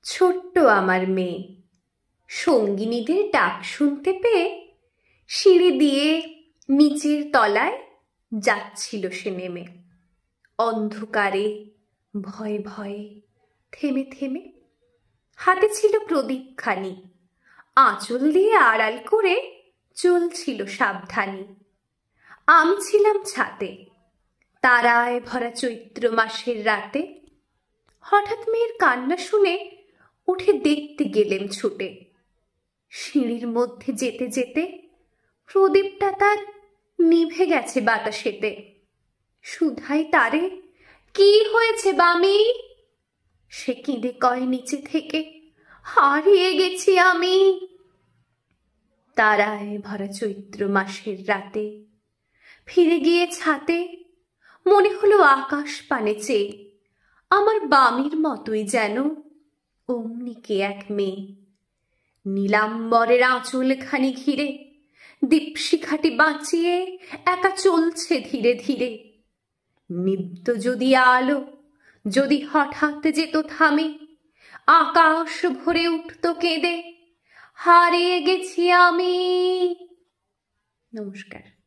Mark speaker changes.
Speaker 1: ছোট্ট আমার মেয়ে সঙ্গিনীদের ডাক শুনতে পেয়ে সিঁড়ি দিয়ে নিচের তলায় যাচ্ছিল সে নেমে। অন্ধকারে ভয়ে ভয়ে থেমে থেমে হাতে ছিল প্রদীপখানি, আঁচল দিয়ে আড়াল করে চলছিল সাবধানী। আমি ছিলাম ছাতে, তারায় ভরা চৈত্র মাসের রাতে। হঠাৎ মেয়ের কান্না শুনে উঠে দেখতে গেলেম ছুটে। সিঁড়ির মধ্যে যেতে যেতে প্রদীপটা তার নিভে গেছে বাতাসেতে। সুধাই তারে, কি হয়েছে বামি? সে কেঁদে কয় নিচে থেকে, হারিয়ে গেছি আমি। তারায় ভরা চৈত্র মাসের রাতে ফিরে গিয়ে ছাতে মনে হলো আকাশ পানে চেয়ে আমার বামির মতোই যেন অমনি কে এক মেয়ে। নীলাম্বরের আঁচলখানি ঘিরে দীপশিখাটি বাঁচিয়ে একা চলছে ধীরে ধীরে। নিব্ধ যদি আলো যদি হঠাৎ যেত থামে, আকাশ ভরে উঠত কেঁদে, হারিয়ে গেছি আমি। নমস্কার।